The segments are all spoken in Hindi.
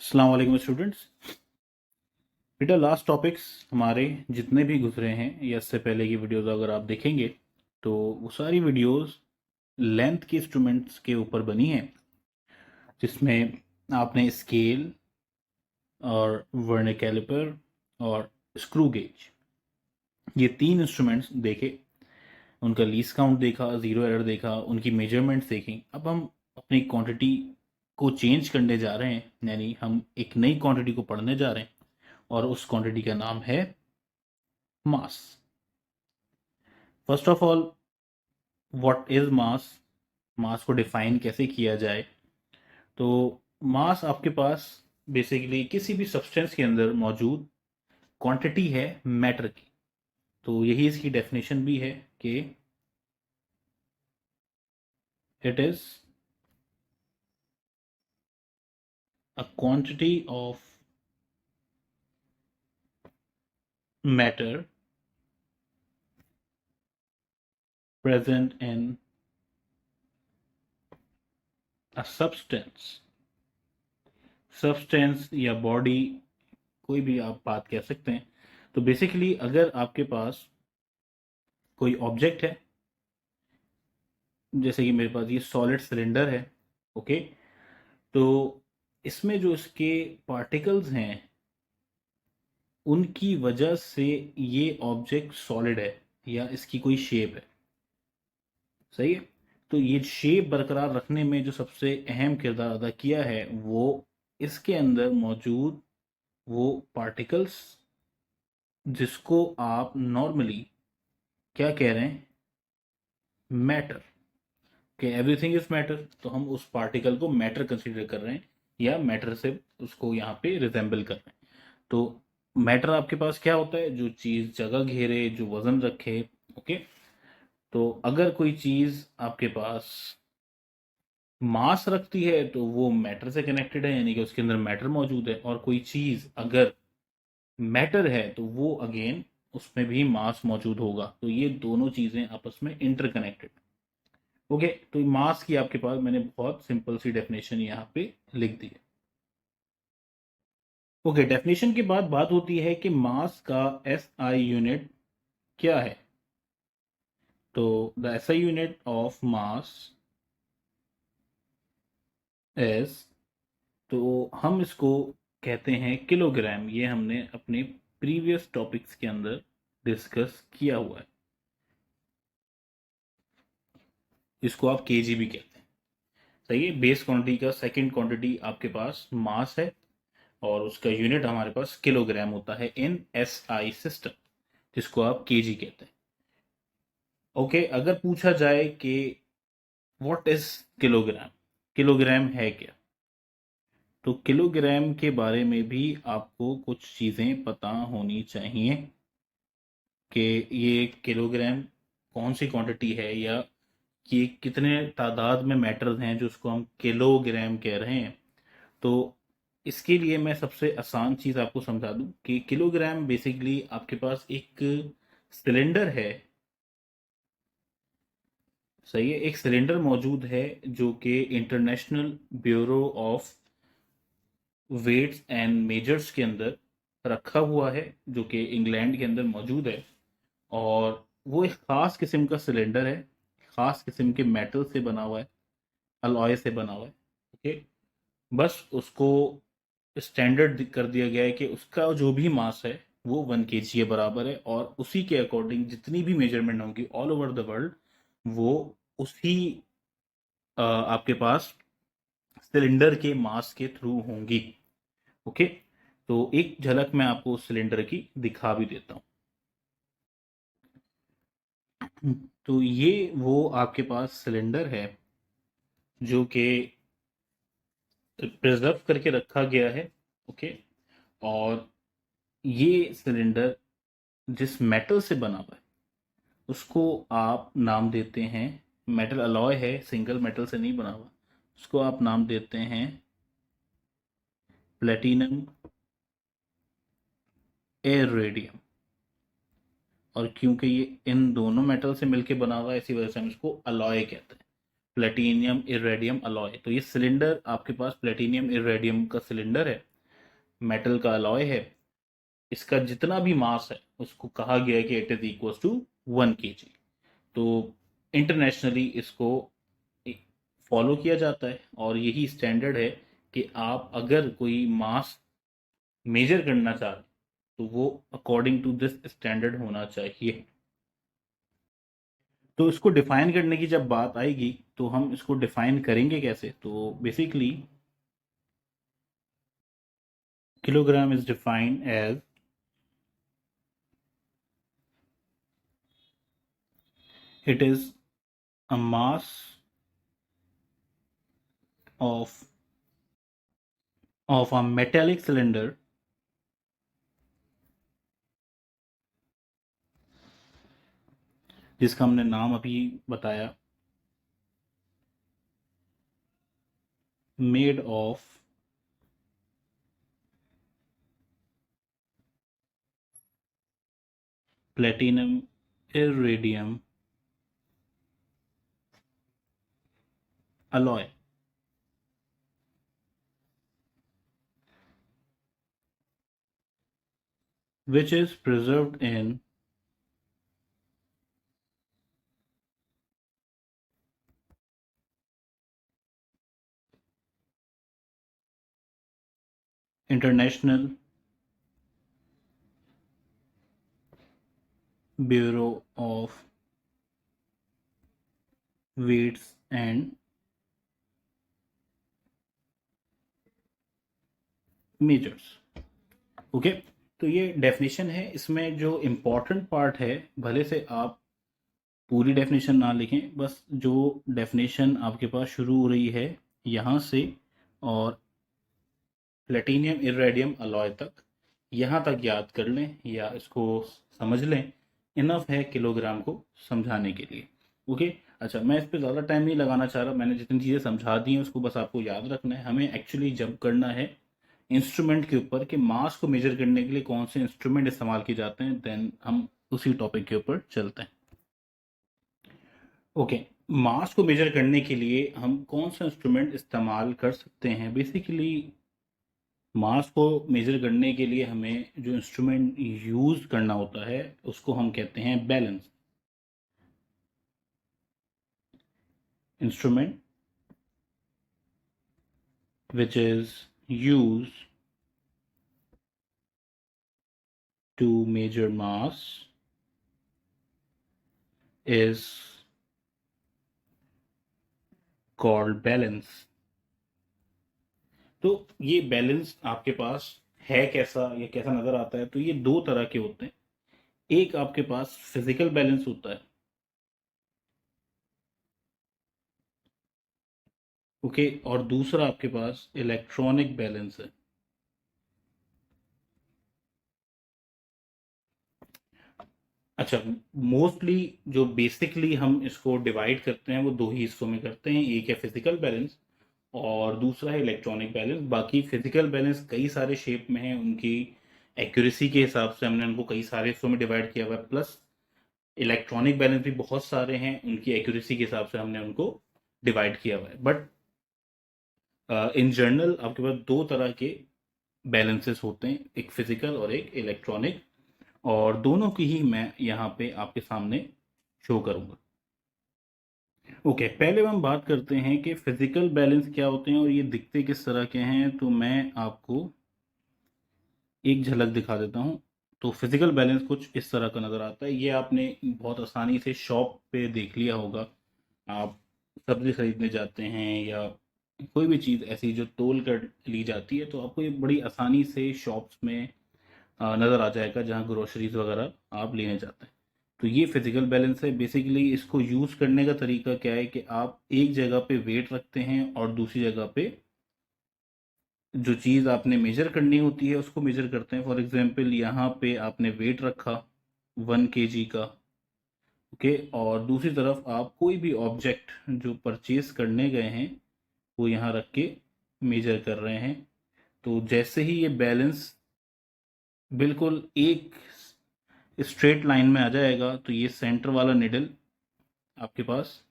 अस्सलाम वालेकुम स्टूडेंट्स। बेटा लास्ट टॉपिक्स हमारे जितने भी गुजरे हैं या इससे पहले की वीडियोस अगर आप देखेंगे तो वो सारी वीडियोस लेंथ के इंस्ट्रूमेंट्स के ऊपर बनी हैं, जिसमें आपने स्केल और वर्नियर कैलिपर और स्क्रू गेज ये तीन इंस्ट्रूमेंट्स देखे, उनका लीस्ट काउंट देखा, ज़ीरो एरर देखा, उनकी मेजरमेंट्स देखी। अब हम अपनी क्वांटिटी को चेंज करने जा रहे हैं, यानी हम एक नई क्वांटिटी को पढ़ने जा रहे हैं और उस क्वांटिटी का नाम है mass. First of all, what is mass? Mass को डिफाइन कैसे किया जाए? तो मास आपके पास बेसिकली किसी भी सब्सटेंस के अंदर मौजूद क्वांटिटी है मैटर की। तो यही इसकी डेफिनेशन भी है कि it is a quantity of matter present in a substance या बॉडी, कोई भी आप बात कह सकते हैं। तो बेसिकली अगर आपके पास कोई ऑब्जेक्ट है, जैसे कि मेरे पास ये सॉलिड सिलेंडर है, ओके, तो इसमें जो इसके पार्टिकल्स हैं उनकी वजह से ये ऑब्जेक्ट सॉलिड है या इसकी कोई शेप है। सही है। तो ये शेप बरकरार रखने में जो सबसे अहम किरदार अदा किया है वो इसके अंदर मौजूद वो पार्टिकल्स, जिसको आप नॉर्मली क्या कह रहे हैं, मैटर, कि एवरीथिंग इज मैटर। तो हम उस पार्टिकल को मैटर कंसीडर कर रहे हैं या मैटर से उसको यहाँ पे रिजेंबल कर रहे हैं। तो मैटर आपके पास क्या होता है? जो चीज जगह घेरे, जो वजन रखे। ओके, तो अगर कोई चीज आपके पास मास रखती है तो वो मैटर से कनेक्टेड है, यानी कि उसके अंदर मैटर मौजूद है। और कोई चीज अगर मैटर है तो वो अगेन उसमें भी मास मौजूद होगा। तो ये दोनों चीजें आपस में इंटरकनेक्टेड। ओके, तो मास की आपके पास मैंने बहुत सिंपल सी डेफिनेशन यहाँ पे लिख दी है। ओके, डेफिनेशन के बाद बात होती है कि मास का एसआई यूनिट क्या है। तो the SI unit of mass is, तो हम इसको कहते हैं किलोग्राम। ये हमने अपने प्रीवियस टॉपिक्स के अंदर डिस्कस किया हुआ है। इसको आप केजी भी कहते हैं। सही है। बेस क्वांटिटी का सेकंड क्वांटिटी आपके पास मास है और उसका यूनिट हमारे पास किलोग्राम होता है इन एसआई सिस्टम, जिसको आप केजी कहते हैं। ओके, अगर पूछा जाए कि व्हाट इज किलोग्राम, किलोग्राम है क्या, तो किलोग्राम के बारे में भी आपको कुछ चीजें पता होनी चाहिए कि ये किलोग्राम कौन सी क्वांटिटी है या कि कितने तादाद में मैटर्स हैं जो उसको हम किलोग्राम कह रहे हैं। तो इसके लिए मैं सबसे आसान चीज आपको समझा दूं कि किलोग्राम बेसिकली आपके पास एक सिलेंडर है। सही है, एक सिलेंडर मौजूद है जो कि international bureau of weights and measures के अंदर रखा हुआ है, जो कि इंग्लैंड के अंदर मौजूद है। और वो एक खास किस्म का सिलेंडर है, खास किस्म के मेटल से बना हुआ है, अलॉय से बना हुआ है। ओके, बस उसको स्टैंडर्ड कर दिया गया है कि उसका जो भी मास है वो 1 kg के बराबर है, और उसी के अकॉर्डिंग जितनी भी मेजरमेंट होंगी ऑल ओवर द वर्ल्ड वो उसी आपके पास सिलेंडर के मास के थ्रू होंगी। ओके, तो एक झलक मैं आपको उस सिलेंडर की दिखा भी देता हूँ। तो ये वो आपके पास सिलेंडर है जो कि प्रिजर्व करके रखा गया है। ओके, और ये सिलेंडर जिस मेटल से बना हुआ है उसको आप नाम देते हैं, मेटल अलॉय है, सिंगल मेटल से नहीं बना हुआ, उसको आप नाम देते हैं प्लेटिनम एरेडियम। और क्योंकि ये इन दोनों मेटल से मिलके बना हुआ है इसी वजह से हम इसको अलॉय कहते हैं, प्लेटिनियम इरेडियम अलॉय। तो ये सिलेंडर आपके पास प्लेटिनियम इरेडियम का सिलेंडर है मेटल का अलॉय है, इसका जितना भी मास है उसको कहा गया है कि it is equal to 1 kg। तो इंटरनेशनली इसको फॉलो किया जाता है और यही स्टैंडर्ड है कि आप अगर कोई मास मेजर करना चाहें तो वो अकॉर्डिंग टू दिस स्टैंडर्ड होना चाहिए। तो इसको डिफाइन करने की जब बात आएगी तो हम इसको डिफाइन करेंगे कैसे? तो basically kilogram is defined as it is a mass of a metallic cylinder जिसका हमने नाम अभी बताया, made of platinum iridium alloy, which is preserved in International Bureau of Weights and Measures। Okay, तो ये डेफिनेशन है। इसमें जो इम्पोर्टेंट पार्ट है, भले से आप पूरी डेफिनेशन ना लिखें, बस जो डेफिनेशन आपके पास शुरू हो रही है यहाँ से और प्लेटिनियम इरेडियम अलॉय तक, यहाँ तक याद कर लें या इसको समझ लें, इनफ है किलोग्राम को समझाने के लिए। ओके, अच्छा, मैं इस पर ज़्यादा टाइम नहीं लगाना चाह रहा। मैंने जितनी चीज़ें समझा दी हैं उसको बस आपको याद रखना है। हमें एक्चुअली जंप करना है इंस्ट्रूमेंट के ऊपर कि मास को मेजर करने के लिए कौन से इंस्ट्रूमेंट इस्तेमाल किए जाते हैं, देन हम उसी टॉपिक के ऊपर चलते हैं। ओके, मास को मेजर करने के लिए हम कौन सा इंस्ट्रूमेंट इस्तेमाल कर सकते हैं? बेसिकली मास को मेजर करने के लिए हमें जो इंस्ट्रूमेंट यूज करना होता है उसको हम कहते हैं balance instrument, which is used to measure mass is called balance। तो ये बैलेंस आपके पास है कैसा, या कैसा नजर आता है? तो ये दो तरह के होते हैं। एक आपके पास फिजिकल बैलेंस होता है, ओके, और दूसरा आपके पास इलेक्ट्रॉनिक बैलेंस है। अच्छा, मोस्टली जो बेसिकली हम इसको डिवाइड करते हैं वो दो ही हिस्सों में करते हैं। एक है फिजिकल बैलेंस और दूसरा है इलेक्ट्रॉनिक बैलेंस। बाकी फिजिकल बैलेंस कई सारे शेप में है, उनकी एक्यूरेसी के हिसाब से हमने उनको कई सारे हिस्सों में डिवाइड किया हुआ है। प्लस इलेक्ट्रॉनिक बैलेंस भी बहुत सारे हैं, उनकी एक्यूरेसी के हिसाब से हमने उनको डिवाइड किया हुआ है। बट इन जनरल आपके पास दो तरह के बैलेंसेस होते हैं, एक फिजिकल और एक इलेक्ट्रॉनिक, और दोनों की ही मैं यहाँ पे आपके सामने शो करूंगा। ओके, पहले हम बात करते हैं कि फिजिकल बैलेंस क्या होते हैं और ये दिखते किस तरह के हैं। तो मैं आपको एक झलक दिखा देता हूँ। तो फिजिकल बैलेंस कुछ इस तरह का नज़र आता है। ये आपने बहुत आसानी से शॉप पे देख लिया होगा। आप सब्जी खरीदने जाते हैं या कोई भी चीज़ ऐसी जो तोल कर ली जाती है, तो आपको ये बड़ी आसानी से शॉप्स में नज़र आ जाएगा जहाँ ग्रोसरीज वगैरह आप लेने जाते हैं। तो ये फिजिकल बैलेंस है। बेसिकली इसको यूज़ करने का तरीका क्या है कि आप एक जगह पे वेट रखते हैं और दूसरी जगह पे जो चीज़ आपने मेजर करनी होती है उसको मेजर करते हैं। फॉर एग्जांपल यहाँ पे आपने वेट रखा 1 kg का, ओके, और दूसरी तरफ आप कोई भी ऑब्जेक्ट जो परचेज करने गए हैं वो यहाँ रख के मेजर कर रहे हैं। तो जैसे ही ये बैलेंस बिल्कुल एक स्ट्रेट लाइन में आ जाएगा तो ये सेंटर वाला निडल आपके पास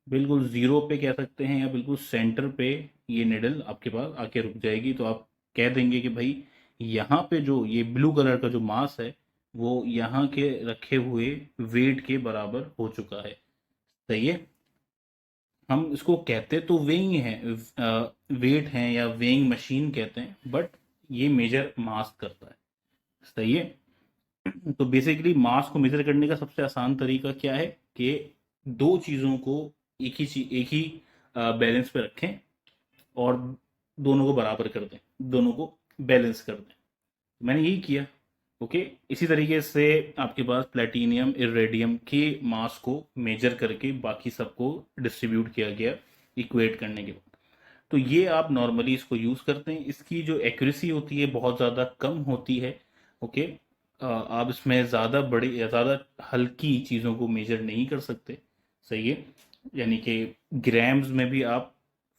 बिल्कुल जीरो पे कह सकते हैं या बिल्कुल सेंटर पे ये निडल आपके पास आके रुक जाएगी। तो आप कह देंगे कि भाई यहाँ पे जो ये ब्लू कलर का जो मास है वो यहाँ के रखे हुए वेट के बराबर हो चुका है। सही है। हम इसको कहते तो वेइंग है, वेट है या वेइंग मशीन कहते हैं, बट ये मेजर मास करता है। सही है। तो बेसिकली मास को मेजर करने का सबसे आसान तरीका क्या है कि दो चीजों को एक ही बैलेंस पे रखें और दोनों को बराबर कर दें, दोनों को बैलेंस कर दें। मैंने यही किया। ओके। इसी तरीके से आपके पास प्लेटिनियम इरेडियम के मास को मेजर करके बाकी सबको डिस्ट्रीब्यूट किया गया इक्वेट करने के बाद। तो ये आप नॉर्मली इसको यूज करते हैं। इसकी जो एक्यूरेसी होती है बहुत ज़्यादा कम होती है। ओके। आप इसमें ज़्यादा बड़ी या ज़्यादा हल्की चीज़ों को मेजर नहीं कर सकते। सही है। यानी कि ग्राम्स में भी आप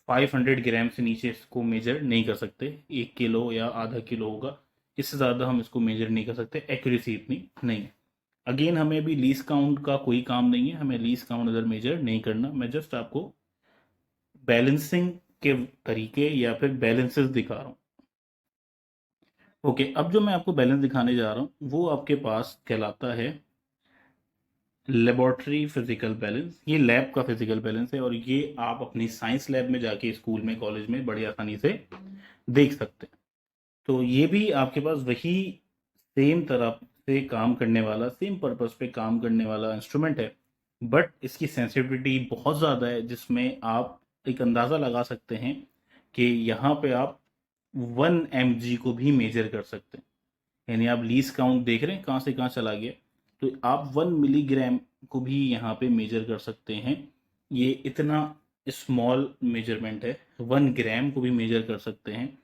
500 ग्राम से नीचे इसको मेजर नहीं कर सकते। 1 किलो या आधा किलो होगा, इससे ज़्यादा हम इसको मेजर नहीं कर सकते। एक्यूरेसी इतनी नहीं है। अगेन हमें अभी लीस्ट काउंट का कोई काम नहीं है, हमें लीस्ट काउंट अगर मेजर नहीं करना। मैं जस्ट आपको बैलेंसिंग के तरीके या फिर बैलेंसेस दिखा रहा हूँ। ओके। अब जो मैं आपको बैलेंस दिखाने जा रहा हूँ वो आपके पास कहलाता है लेबोरेटरी फिजिकल बैलेंस। ये लैब का फिजिकल बैलेंस है और ये आप अपनी साइंस लैब में जाके स्कूल में कॉलेज में बड़ी आसानी से देख सकते हैं। तो ये भी आपके पास वही सेम तरह से काम करने वाला, सेम पर्पस पे काम करने वाला इंस्ट्रूमेंट है, बट इसकी सेंसिटिविटी बहुत ज़्यादा है, जिसमें आप एक अंदाज़ा लगा सकते हैं कि यहाँ पे आप 1 mg को भी मेजर कर सकते हैं। यानी आप लीस्ट काउंट देख रहे हैं कहाँ से कहाँ चला गया, तो आप 1 मिलीग्राम को भी यहाँ पे मेजर कर सकते हैं। ये इतना स्मॉल मेजरमेंट है। 1 ग्राम को भी मेजर कर सकते हैं।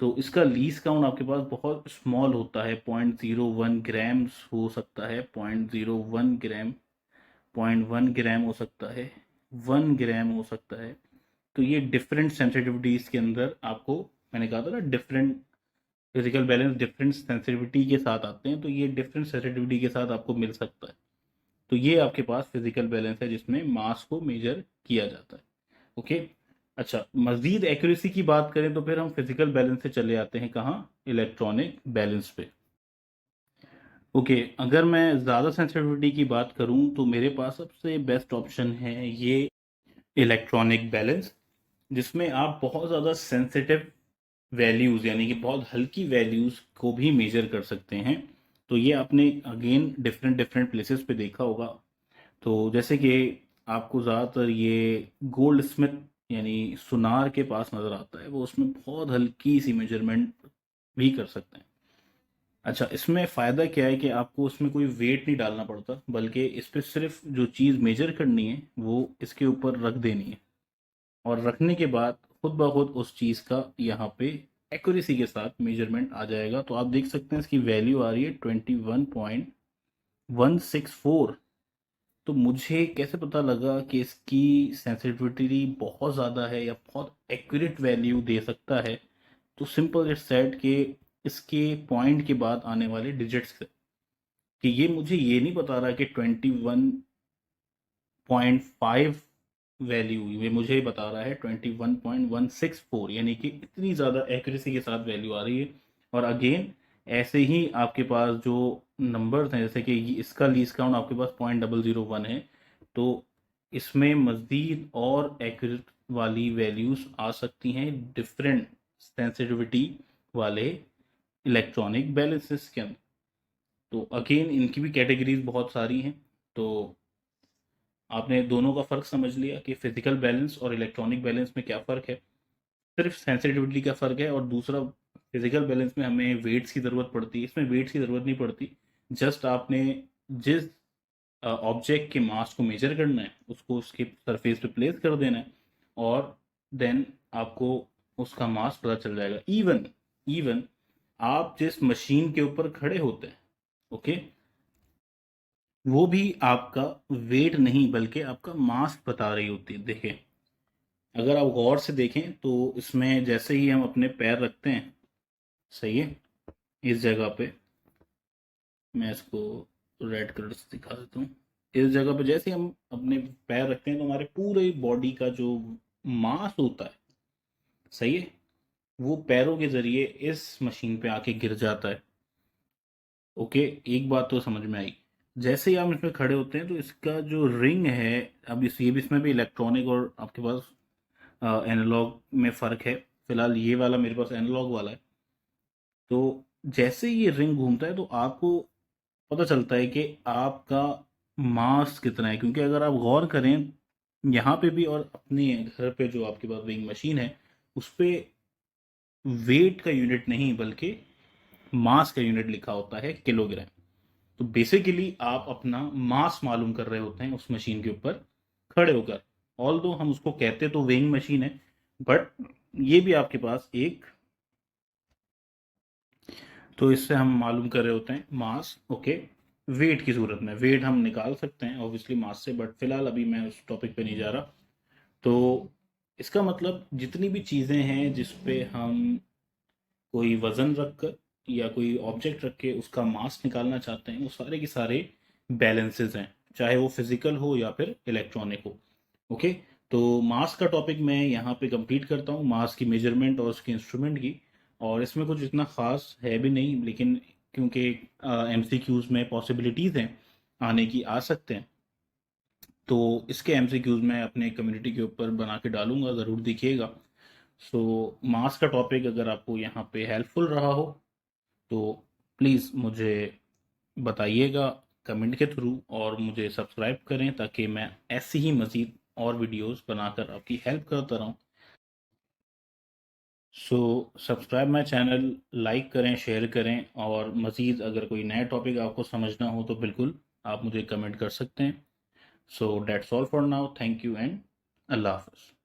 तो इसका लीस्ट काउंट आपके पास बहुत स्मॉल होता है, 0.01 ग्राम्स हो सकता है, 0.01 ग्राम, 0.1 ग्राम हो सकता है, 1 ग्राम हो सकता है। तो ये डिफरेंट सेंसिटिविटीज के अंदर आपको, मैंने कहा था ना, different physical balance different sensitivity के साथ आते हैं, तो ये डिफरेंट सेंसिटिविटी के साथ आपको मिल सकता है। तो ये आपके पास फिजिकल बैलेंस है जिसमें मास को मेजर किया जाता है। ओके। अच्छा, मजीद एक्यूरेसी की बात करें तो फिर हम फिजिकल बैलेंस से चले आते हैं कहाँ, इलेक्ट्रॉनिक बैलेंस पे। ओके। अगर मैं ज़्यादा सेंसिटिविटी की बात करूं तो मेरे पास सबसे बेस्ट ऑप्शन है ये इलेक्ट्रॉनिक बैलेंस, जिसमें आप बहुत ज़्यादा सेंसिटिव वैल्यूज़ यानी कि बहुत हल्की वैल्यूज़ को भी मेजर कर सकते हैं। तो ये आपने अगेन डिफरेंट डिफरेंट प्लेसेस पे देखा होगा। तो जैसे कि आपको ज़्यादातर ये गोल्ड स्मिथ यानी सुनार के पास नज़र आता है, वो उसमें बहुत हल्की सी मेजरमेंट भी कर सकते हैं। अच्छा, इसमें फ़ायदा क्या है कि आपको उसमें कोई वेट नहीं डालना पड़ता, बल्कि इस पर सिर्फ जो चीज़ मेजर करनी है वो इसके ऊपर रख देनी है, और रखने के बाद खुद ब खुद उस चीज़ का यहाँ पे एक्यूरेसी के साथ मेजरमेंट आ जाएगा। तो आप देख सकते हैं इसकी वैल्यू आ रही है 21.164। तो मुझे कैसे पता लगा कि इसकी सेंसिटिविटी बहुत ज़्यादा है या बहुत एक्यूरेट वैल्यू दे सकता है? तो सिंपल इट्स सेट कि इसके पॉइंट के बाद आने वाले डिजिट्स से, कि ये मुझे ये नहीं बता रहा कि 21.5 वैल्यू, ये मुझे बता रहा है 21.164, यानी कि इतनी ज़्यादा एक्यूरेसी के साथ वैल्यू आ रही है। और अगेन ऐसे ही आपके पास जो नंबर्स हैं, जैसे कि इसका लीस्ट काउंट आपके पास 0.001 है, तो इसमें मज़ीद और एक्यूरेट वाली वैल्यूज़ आ सकती हैं डिफरेंट सेंसिटिविटी वाले इलेक्ट्रॉनिक बैलेंसेस के अंदर। तो अगेन इनकी भी कैटेगरीज बहुत सारी हैं। तो आपने दोनों का फ़र्क समझ लिया कि फिजिकल बैलेंस और इलेक्ट्रॉनिक बैलेंस में क्या फ़र्क है। सिर्फ सेंसिटिविटी का फ़र्क है, और दूसरा फिजिकल बैलेंस में हमें वेट्स की ज़रूरत पड़ती है, इसमें वेट्स की ज़रूरत नहीं पड़ती। जस्ट आपने जिस ऑब्जेक्ट के मास को मेजर करना है उसको उसके सरफेस पे प्लेस कर देना है, और देन आपको उसका मास पता चल जाएगा। इवन इवन आप जिस मशीन के ऊपर खड़े होते हैं, ओके, वो भी आपका वेट नहीं बल्कि आपका मास बता रही होती है। देखें, अगर आप गौर से देखें तो इसमें जैसे ही हम अपने पैर रखते हैं, सही है, इस जगह पे मैं इसको रेड कलर से दिखा देता हूँ। इस जगह पे जैसे हम अपने पैर रखते हैं तो हमारे पूरे बॉडी का जो मास होता है, सही है, वो पैरों के ज़रिए इस मशीन पे आके गिर जाता है। ओके, एक बात तो समझ में आई। जैसे ही आप इसमें खड़े होते हैं तो इसका जो रिंग है, अब ये भी इसमें भी इलेक्ट्रॉनिक और आपके पास एनालॉग में फ़र्क है। फिलहाल ये वाला मेरे पास एनालॉग वाला है। तो जैसे ही ये रिंग घूमता है तो आपको पता चलता है कि आपका मास कितना है, क्योंकि अगर आप गौर करें यहाँ पे भी और अपने घर पे जो आपके पास वेइंग मशीन है उस पे वेट का यूनिट नहीं बल्कि मास का यूनिट लिखा होता है, किलोग्राम। तो बेसिकली आप अपना मास मालूम कर रहे होते हैं उस मशीन के ऊपर खड़े होकर। ऑल दो हम उसको कहते तो वेइंग मशीन है, बट ये भी आपके पास एक, तो इससे हम मालूम कर रहे होते हैं मास। ओके, वेट की सूरत में वेट हम निकाल सकते हैं ऑब्वियसली मास से, बट फिलहाल अभी मैं उस टॉपिक पे नहीं जा रहा। तो इसका मतलब जितनी भी चीज़ें हैं जिस पे हम कोई वजन रख कर या कोई ऑब्जेक्ट रख के उसका मास निकालना चाहते हैं, वो सारे के सारे बैलेंसेस हैं, चाहे वो फिजिकल हो या फिर इलेक्ट्रॉनिक हो। ओके, तो मास का टॉपिक मैं यहाँ पे कंप्लीट करता हूँ, मास की मेजरमेंट और उसके इंस्ट्रूमेंट की। और इसमें कुछ इतना खास है भी नहीं, लेकिन क्योंकि एमसीक्यूज में पॉसिबिलिटीज़ हैं आने की, आ सकते हैं, तो इसके एमसीक्यूज मैं अपने कम्युनिटी के ऊपर बना के डालूंगा, ज़रूर देखिएगा। सो मास का टॉपिक अगर आपको यहाँ पे हेल्पफुल रहा हो तो प्लीज़ मुझे बताइएगा कमेंट के थ्रू, और मुझे सब्सक्राइब करें ताकि मैं ऐसी ही मज़ीद और वीडियोस बनाकर आपकी हेल्प करता रहूं। So subscribe my channel, like करें, शेयर करें, और मज़ीद अगर कोई नया टॉपिक आपको समझना हो तो बिल्कुल आप मुझे कमेंट कर सकते हैं। So that's all for now, thank you and अल्लाह हाफ़िज़।